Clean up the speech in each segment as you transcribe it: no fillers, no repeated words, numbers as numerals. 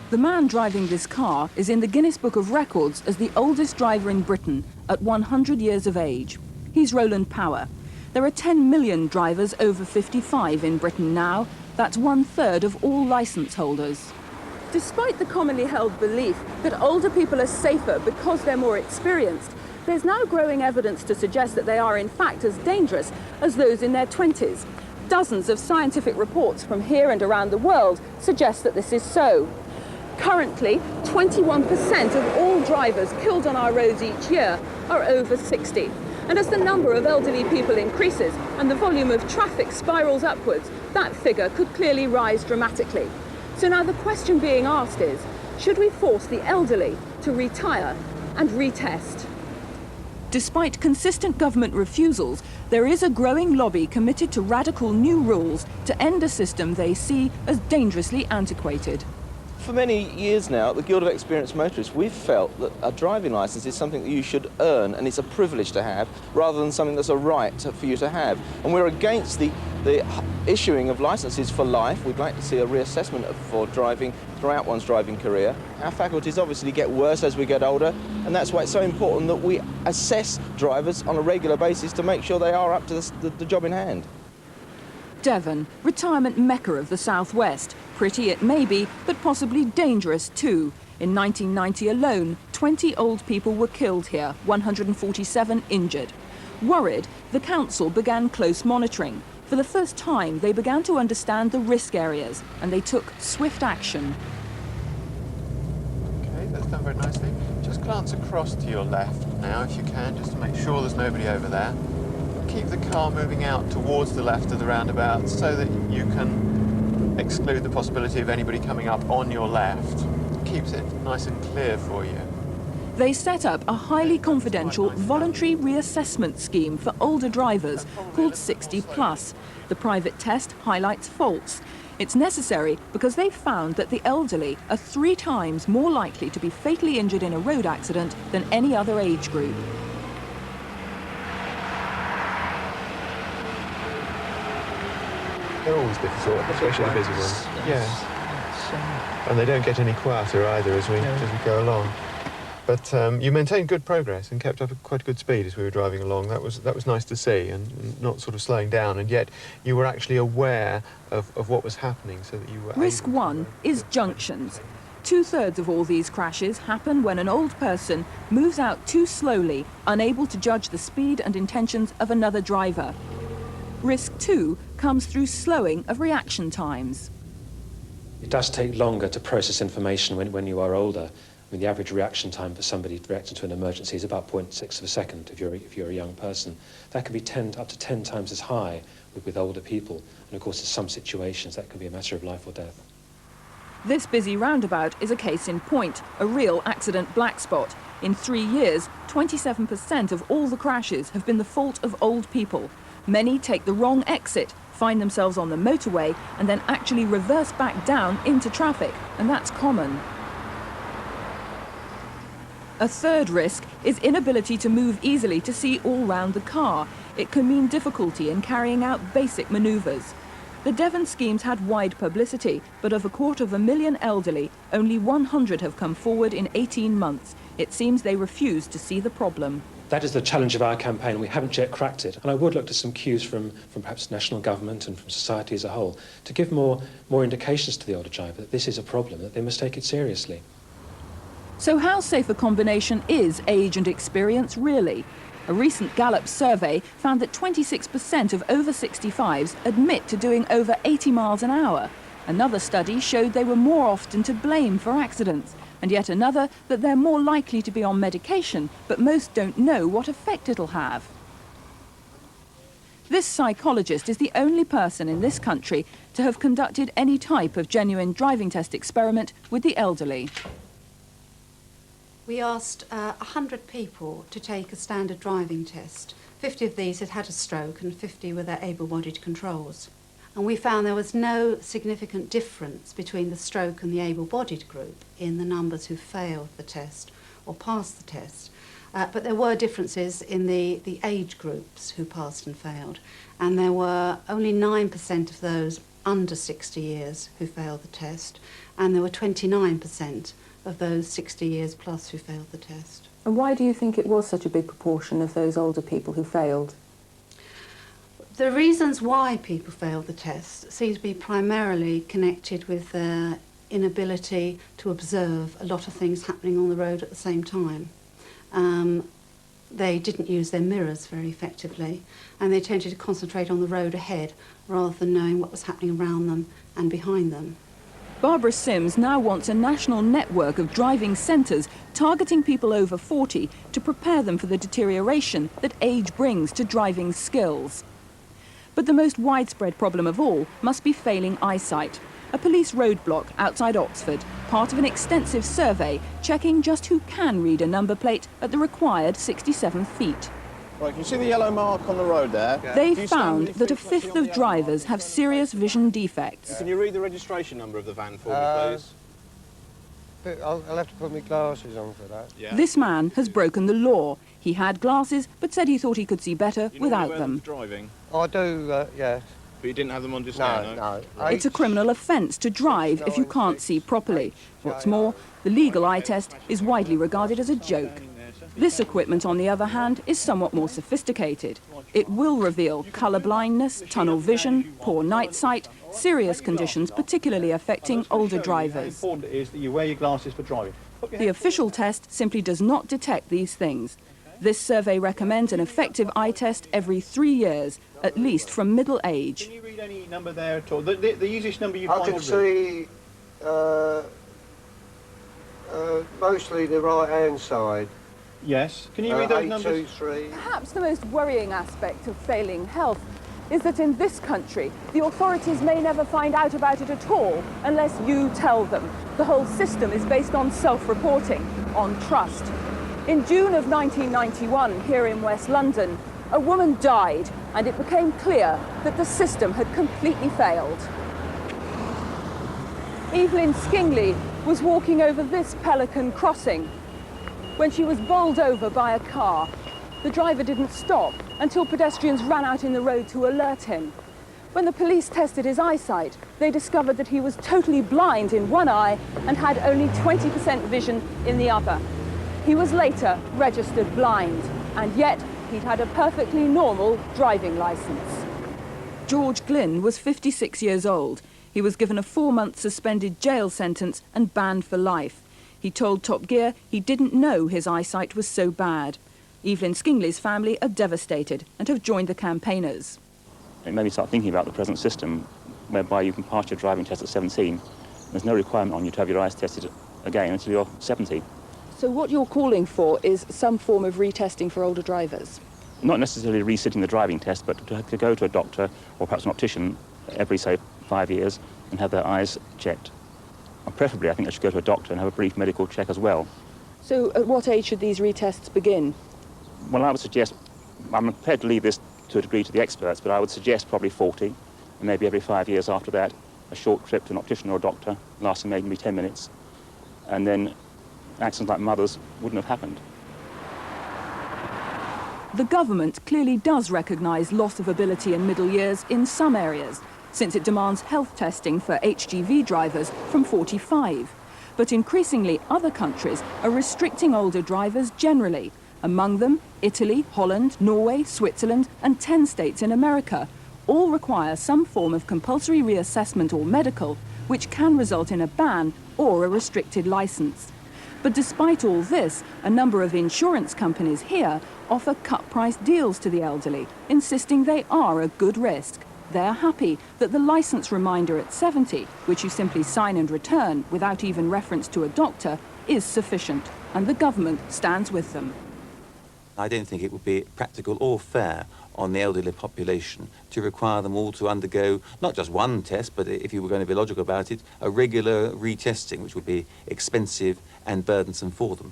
The man driving this car is in the Guinness Book of Records as the oldest driver in Britain at 100 years of age. He's Roland Power. There are 10 million drivers over 55 in Britain now. That's 1/3 of all licence holders. Despite the commonly held belief that older people are safer because they're more experienced, there's now growing evidence to suggest that they are in fact as dangerous as those in their 20s. Dozens of scientific reports from here and around the world suggest that this is so. Currently, 21% of all drivers killed on our roads each year are over 60. And as the number of elderly people increases and the volume of traffic spirals upwards, that figure could clearly rise dramatically. So now the question being asked is, should we force the elderly to retire and retest? Despite consistent government refusals, there is a growing lobby committed to radical new rules to end a system they see as dangerously antiquated. For many years now, at the Guild of Experienced Motorists, we've felt that a driving licence is something that you should earn and it's a privilege to have, rather than something that's a right for you to have. And we're against the issuing of licences for life. We'd like to see a reassessment for driving throughout one's driving career. Our faculties obviously get worse as we get older, and that's why it's so important that we assess drivers on a regular basis to make sure they are up to the job in hand. Devon, retirement mecca of the southwest. Pretty it may be, but possibly dangerous too. In 1990 alone, 20 old people were killed here, 147 injured. Worried, the council began close monitoring. For the first time, they began to understand the risk areas, and they took swift action. Okay, that's done very nicely. Just glance across to your left now, if you can, just to make sure there's nobody over there. Keep the car moving out towards the left of the roundabout so that you can exclude the possibility of anybody coming up on your left. Keeps it nice and clear for you. They set up a highly confidential voluntary reassessment scheme for older drivers called 60 Plus. The private test highlights faults. It's necessary because they've found that the elderly are 3 times more likely to be fatally injured in a road accident than any other age group. They're always difficult, especially the busy ones. Yes. And they don't get any quieter either as we go along. But you maintained good progress and kept up quite a good speed as we were driving along. That was nice to see, and not sort of slowing down. And yet you were actually aware of what was happening, so that you were. Risk 1 is junctions. 2/3 of all these crashes happen when an old person moves out too slowly, unable to judge the speed and intentions of another driver. Risk 2 comes through slowing of reaction times. It does take longer to process information when you are older. I mean, the average reaction time for somebody reacting to an emergency is about 0.6 of a second if you're a young person. That can be up to 10 times as high with older people. And of course, in some situations, that can be a matter of life or death. This busy roundabout is a case in point, a real accident black spot. In 3 years, 27% of all the crashes have been the fault of old people. Many take the wrong exit, find themselves on the motorway, and then actually reverse back down into traffic, and that's common. A third risk is inability to move easily to see all round the car. It can mean difficulty in carrying out basic manoeuvres. The Devon schemes had wide publicity, but of 250,000 elderly, only 100 have come forward in 18 months. It seems they refuse to see the problem. That is the challenge of our campaign. We haven't yet cracked it. And I would look to some cues from perhaps national government and from society as a whole to give more indications to the older driver that this is a problem, that they must take it seriously. So how safe a combination is age and experience really? A recent Gallup survey found that 26% of over 65s admit to doing over 80 miles an hour. Another study showed they were more often to blame for accidents. And yet another that they're more likely to be on medication, but most don't know what effect it'll have. This psychologist is the only person in this country to have conducted any type of genuine driving test experiment with the elderly. We asked 100 people to take a standard driving test. 50 of these had had a stroke and 50 were their able-bodied controls. And we found there was no significant difference between the stroke and the able-bodied group in the numbers who failed the test or passed the test. But there were differences in the age groups who passed and failed. And there were only 9% of those under 60 years who failed the test, and there were 29% of those 60 years plus who failed the test. And why do you think it was such a big proportion of those older people who failed? The reasons why people failed the test seem to be primarily connected with their inability to observe a lot of things happening on the road at the same time. They didn't use their mirrors very effectively, and they tended to concentrate on the road ahead rather than knowing what was happening around them and behind them. Barbara Sims now wants a national network of driving centres targeting people over 40 to prepare them for the deterioration that age brings to driving skills. But the most widespread problem of all must be failing eyesight. A police roadblock outside Oxford, part of an extensive survey checking just who can read a number plate at the required 67 feet. Right, can you see the yellow mark on the road there? They found that a fifth of drivers have serious vision defects. Can you read the registration number of the van for me, please? But I'll have to put my glasses on for that. Yeah. This man has broken the law. He had glasses, but said he thought he could see better without them. Driving, I do, yes. but you didn't have them on just now, No. It's a criminal offence to drive if you can't see properly. What's more, the legal eye test is widely regarded as a joke. This equipment, on the other hand, is somewhat more sophisticated. It will reveal colour blindness, tunnel vision, poor night sight, serious conditions particularly affecting older drivers. How important it is that you wear your glasses for driving. The official test simply does not detect these things. This survey recommends an effective eye test every 3 years, at least from middle age. Can you read any number there at all? The easiest number you I find can to read? see mostly the right-hand side. Yes. Can you read those 8, numbers? 2, 3. Perhaps the most worrying aspect of failing health is that in this country, the authorities may never find out about it at all unless you tell them. The whole system is based on self-reporting, on trust. In June of 1991, here in West London, a woman died, and it became clear that the system had completely failed. Evelyn Skingley was walking over this Pelican crossing when she was bowled over by a car. The driver didn't stop until pedestrians ran out in the road to alert him. When the police tested his eyesight, they discovered that he was totally blind in one eye and had only 20% vision in the other. He was later registered blind, and yet he'd had a perfectly normal driving licence. George Glynn was 56 years old. He was given a 4-month suspended jail sentence and banned for life. He told Top Gear he didn't know his eyesight was so bad. Evelyn Skingley's family are devastated and have joined the campaigners. It made me start thinking about the present system whereby you can pass your driving test at 17. There's no requirement on you to have your eyes tested again until you're 70. So what you're calling for is some form of retesting for older drivers? Not necessarily resitting the driving test, but to go to a doctor or perhaps an optician every, say, 5 years and have their eyes checked. And preferably, I think I should go to a doctor and have a brief medical check as well. So at what age should these retests begin? Well, I would suggest, I'm prepared to leave this to a degree to the experts, but I would suggest probably 40, and maybe every 5 years after that, a short trip to an optician or a doctor, lasting maybe 10 minutes, and then accidents like Mother's wouldn't have happened. The government clearly does recognise loss of ability in middle years in some areas, since it demands health testing for HGV drivers from 45. But increasingly, other countries are restricting older drivers generally. Among them, Italy, Holland, Norway, Switzerland, and 10 states in America all require some form of compulsory reassessment or medical, which can result in a ban or a restricted licence. But despite all this, a number of insurance companies here offer cut-price deals to the elderly, insisting they are a good risk. They're happy that the licence reminder at 70, which you simply sign and return without even reference to a doctor, is sufficient, and the government stands with them. I don't think it would be practical or fair on the elderly population to require them all to undergo not just one test, but if you were going to be logical about it, a regular retesting, which would be expensive and burdensome for them.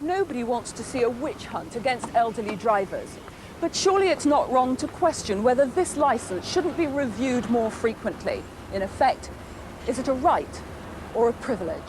Nobody wants to see a witch hunt against elderly drivers. But surely it's not wrong to question whether this licence shouldn't be reviewed more frequently. In effect, is it a right or a privilege?